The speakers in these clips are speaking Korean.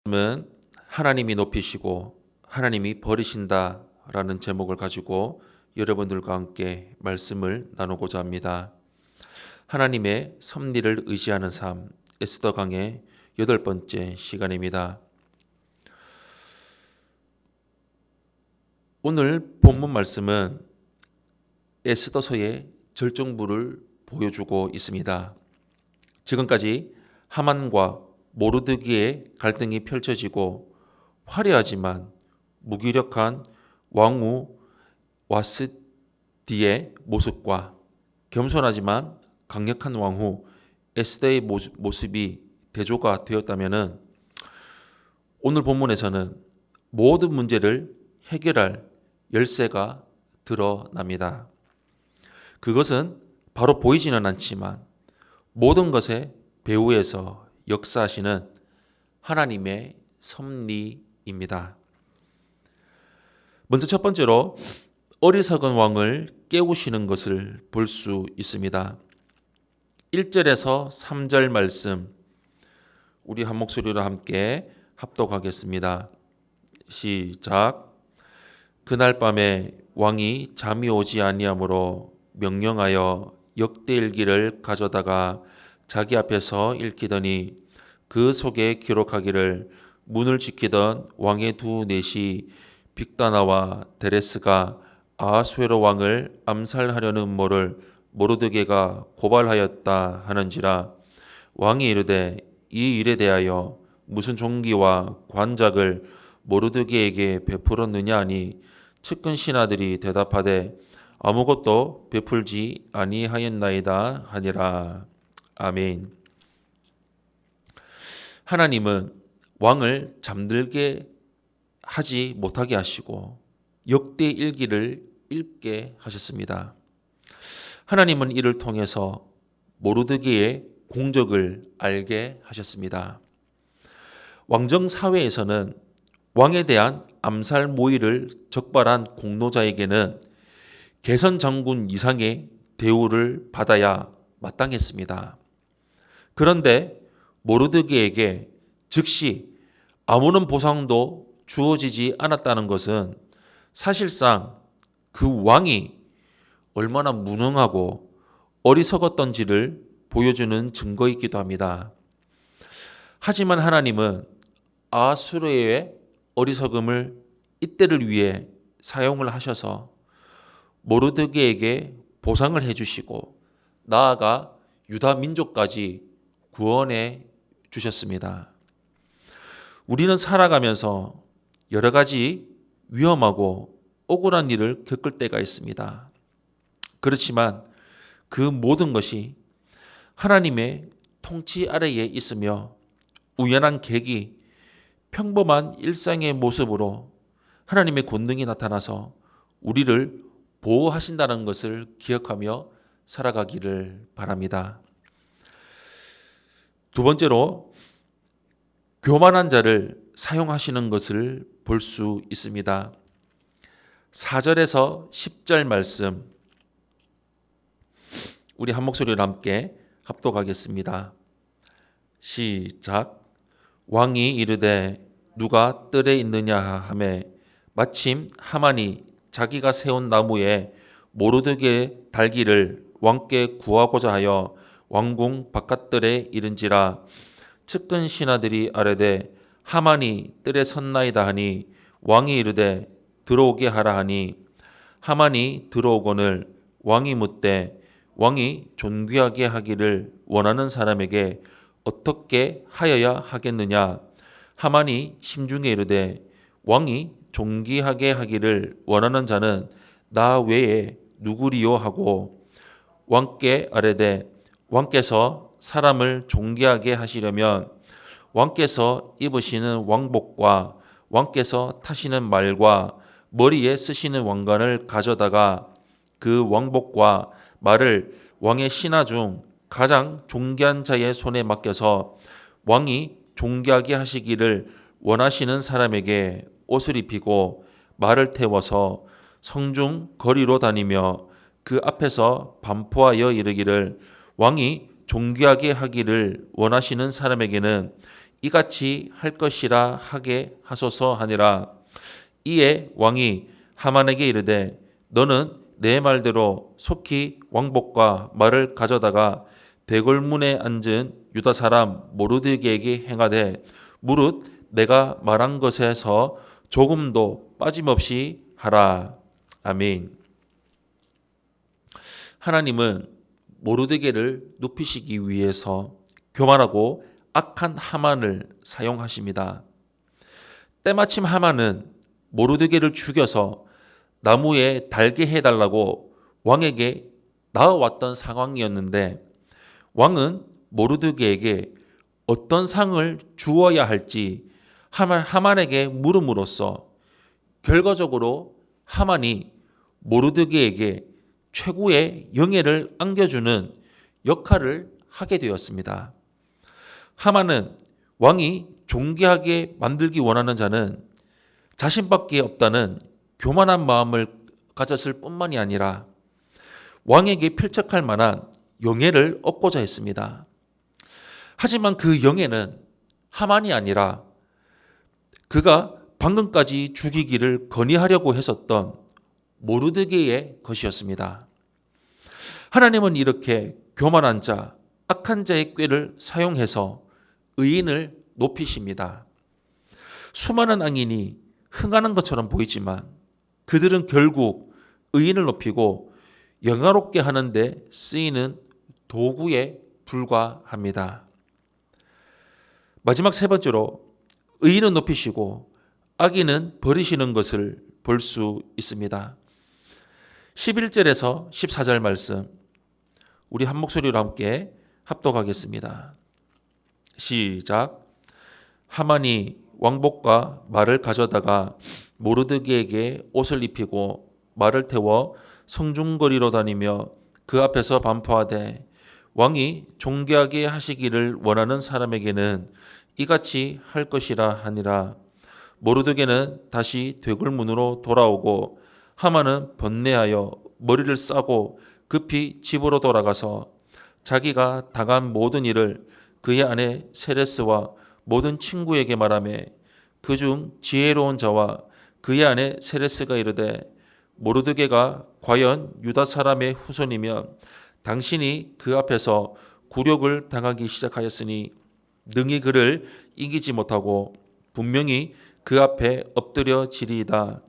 말씀은 하나님이 높이시고 하나님이 버리신다 라는 제목을 가지고 여러분들과 함께 말씀을 나누고자 합니다. 하나님의 섭리를 의지하는 삶, 에스더 강의 8번째 시간입니다. 오늘 본문 말씀은 에스더서의 절정부를 보여주고 있습니다. 지금까지 하만과 모르드기의 갈등이 펼쳐지고 화려하지만 무기력한 왕후 와스디의 모습과 겸손하지만 강력한 왕후 에스더의 모습이 대조가 되었다면 오늘 본문에서는 모든 문제를 해결할 열쇠가 드러납니다. 그것은 바로 보이지는 않지만 모든 것의 배후에서 역사하시는 하나님의 섭리입니다. 먼저 첫 번째로 어리석은 왕을 깨우시는 것을 볼 수 있습니다. 1절에서 3절 말씀 우리 한 목소리로 함께 합독하겠습니다. 시작. 그날 밤에 왕이 잠이 오지 아니하므로 명령하여 역대일기를 가져다가 자기 앞에서 읽히더니 그 속에 기록하기를 문을 지키던 왕의 두 넷이 빅다나와 데레스가 아하수에로 왕을 암살하려는 음모를 모르드게가 고발하였다 하는지라. 왕이 이르되 이 일에 대하여 무슨 종기와 관작을 모르드게에게 베풀었느냐 하니 측근 신하들이 대답하되 아무것도 베풀지 아니하였나이다 하니라. 아멘. 하나님은 왕을 잠들게 하지 못하게 하시고 역대일기를 읽게 하셨습니다. 하나님은 이를 통해서 모르드게의 공적을 알게 하셨습니다. 왕정 사회에서는 왕에 대한 암살 모의를 적발한 공로자에게는 개선 장군 이상의 대우를 받아야 마땅했습니다. 그런데 모르드게에게 즉시 아무런 보상도 주어지지 않았다는 것은 사실상 그 왕이 얼마나 무능하고 어리석었던지를 보여주는 증거이기도 합니다. 하지만 하나님은 아하수에로의 어리석음을 이때를 위해 사용을 하셔서 모르드게에게 보상을 해주시고 나아가 유다 민족까지 구원해 주셨습니다. 우리는 살아가면서 여러 가지 위험하고 억울한 일을 겪을 때가 있습니다. 그렇지만 그 모든 것이 하나님의 통치 아래에 있으며 우연한 계기, 평범한 일상의 모습으로 하나님의 권능이 나타나서 우리를 보호하신다는 것을 기억하며 살아가기를 바랍니다. 두 번째로 교만한 자를 사용하시는 것을 볼 수 있습니다. 4절에서 10절 말씀 우리 한 목소리로 함께 합독하겠습니다. 시작. 왕이 이르되 누가 뜰에 있느냐 하매 마침 하만이 자기가 세운 나무에 모르드게 달기를 왕께 구하고자 하여 왕궁 바깥뜰에 이른지라. 측근 신하들이 아뢰되 하만이 뜰에 섰나이다 하니 왕이 이르되 들어오게 하라 하니 하만이 들어오거늘 왕이 묻되 왕이 존귀하게 하기를 원하는 사람에게 어떻게 하여야 하겠느냐. 하만이 심중에 이르되 왕이 존귀하게 하기를 원하는 자는 나 외에 누구리요 하고 왕께 아뢰되 왕께서 사람을 존귀하게 하시려면 왕께서 입으시는 왕복과 왕께서 타시는 말과 머리에 쓰시는 왕관을 가져다가 그 왕복과 말을 왕의 신하 중 가장 존귀한 자의 손에 맡겨서 왕이 존귀하게 하시기를 원하시는 사람에게 옷을 입히고 말을 태워서 성중 거리로 다니며 그 앞에서 반포하여 이르기를 왕이 존귀하게 하기를 원하시는 사람에게는 이같이 할 것이라 하게 하소서 하니라. 이에 왕이 하만에게 이르되 너는 내 말대로 속히 왕복과 말을 가져다가 대궐문에 앉은 유다 사람 모르드게에게 행하되 무릇 내가 말한 것에서 조금도 빠짐없이 하라. 아멘. 하나님은 모르드게를 높이시기 위해서 교만하고 악한 하만을 사용하십니다. 때마침 하만은 모르드게를 죽여서 나무에 달게 해달라고 왕에게 나아왔던 상황이었는데 왕은 모르드게에게 어떤 상을 주어야 할지 하만에게 물음으로써 결과적으로 하만이 모르드게에게 최고의 영예를 안겨주는 역할을 하게 되었습니다. 하만은 왕이 존귀하게 만들기 원하는 자는 자신밖에 없다는 교만한 마음을 가졌을 뿐만이 아니라 왕에게 필적할 만한 영예를 얻고자 했습니다. 하지만 그 영예는 하만이 아니라 그가 방금까지 죽이기를 건의하려고 했었던 모르드게의 것이었습니다. 하나님은 이렇게 교만한 자, 악한 자의 꾀를 사용해서 의인을 높이십니다. 수많은 악인이 흥하는 것처럼 보이지만 그들은 결국 의인을 높이고 영화롭게 하는데 쓰이는 도구에 불과합니다. 마지막 세 번째로 의인은 높이시고 악인은 버리시는 것을 볼 수 있습니다. 11절에서 14절 말씀 우리 한 목소리로 함께 합독하겠습니다. 시작. 하만이 왕복과 말을 가져다가 모르드게에게 옷을 입히고 말을 태워 성중거리로 다니며 그 앞에서 반포하되 왕이 존귀하게 하시기를 원하는 사람에게는 이같이 할 것이라 하니라. 모르드게는 다시 대궐문으로 돌아오고 하만은 번뇌하여 머리를 싸고 급히 집으로 돌아가서 자기가 당한 모든 일을 그의 아내 세레스와 모든 친구에게 말하며 그중 지혜로운 자와 그의 아내 세레스가 이르되 모르드게가 과연 유다 사람의 후손이면 당신이 그 앞에서 굴욕을 당하기 시작하였으니 능히 그를 이기지 못하고 분명히 그 앞에 엎드려지리이다.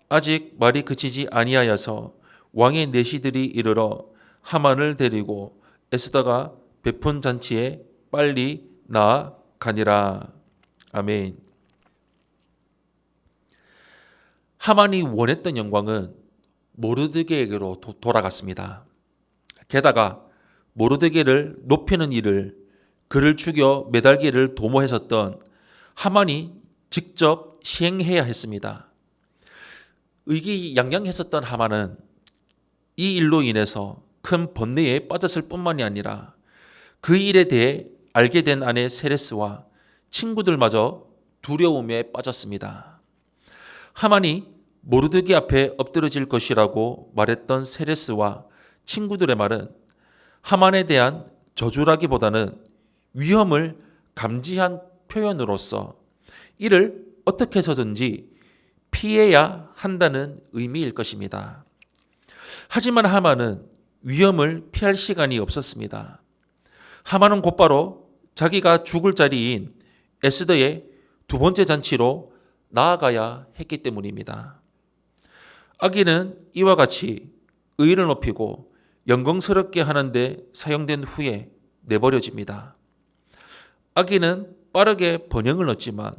아직 말이 그치지 아니하여서 왕의 내시들이 이르러 하만을 데리고 에스더가 베푼 잔치에 빨리 나아가니라. 아멘. 하만이 원했던 영광은 모르드게에게로 돌아갔습니다. 게다가 모르드게를 높이는 일을 그를 죽여 매달기를 도모했었던 하만이 직접 시행해야 했습니다. 의기양양했었던 하만은 이 일로 인해서 큰 번뇌에 빠졌을 뿐만이 아니라 그 일에 대해 알게 된 아내 세레스와 친구들마저 두려움에 빠졌습니다. 하만이 모르드게 앞에 엎드러질 것이라고 말했던 세레스와 친구들의 말은 하만에 대한 저주라기보다는 위험을 감지한 표현으로서 이를 어떻게 해서든지 피해야 한다는 의미일 것입니다. 하지만 하만은 위험을 피할 시간이 없었습니다. 하만은 곧바로 자기가 죽을 자리인 에스더의 두 번째 잔치로 나아가야 했기 때문입니다. 악인은 이와 같이 의를 높이고 영광스럽게 하는데 사용된 후에 내버려집니다. 악인은 빠르게 번영을 얻지만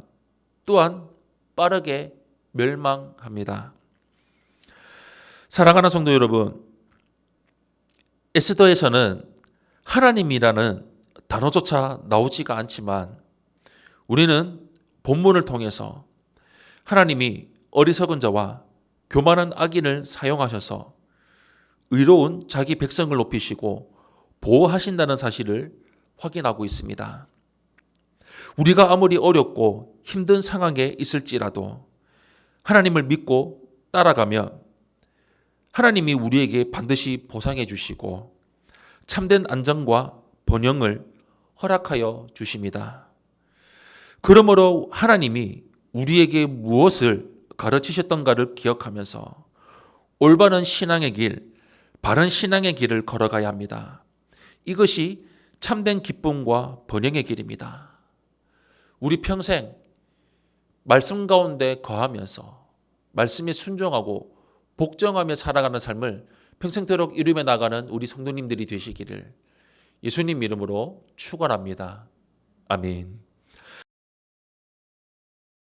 또한 빠르게 멸망합니다. 사랑하는 성도 여러분, 에스더에서는 하나님이라는 단어조차 나오지가 않지만 우리는 본문을 통해서 하나님이 어리석은 자와 교만한 악인을 사용하셔서 의로운 자기 백성을 높이시고 보호하신다는 사실을 확인하고 있습니다. 우리가 아무리 어렵고 힘든 상황에 있을지라도 하나님을 믿고 따라가면 하나님이 우리에게 반드시 보상해 주시고 참된 안정과 번영을 허락하여 주십니다. 그러므로 하나님이 우리에게 무엇을 가르치셨던가를 기억하면서 올바른 신앙의 길, 바른 신앙의 길을 걸어가야 합니다. 이것이 참된 기쁨과 번영의 길입니다. 우리 평생 말씀 가운데 거하면서 말씀에 순종하고 복종하며 살아가는 삶을 평생토록 이루며 나가는 우리 성도님들이 되시기를 예수님 이름으로 축원합니다. 아멘.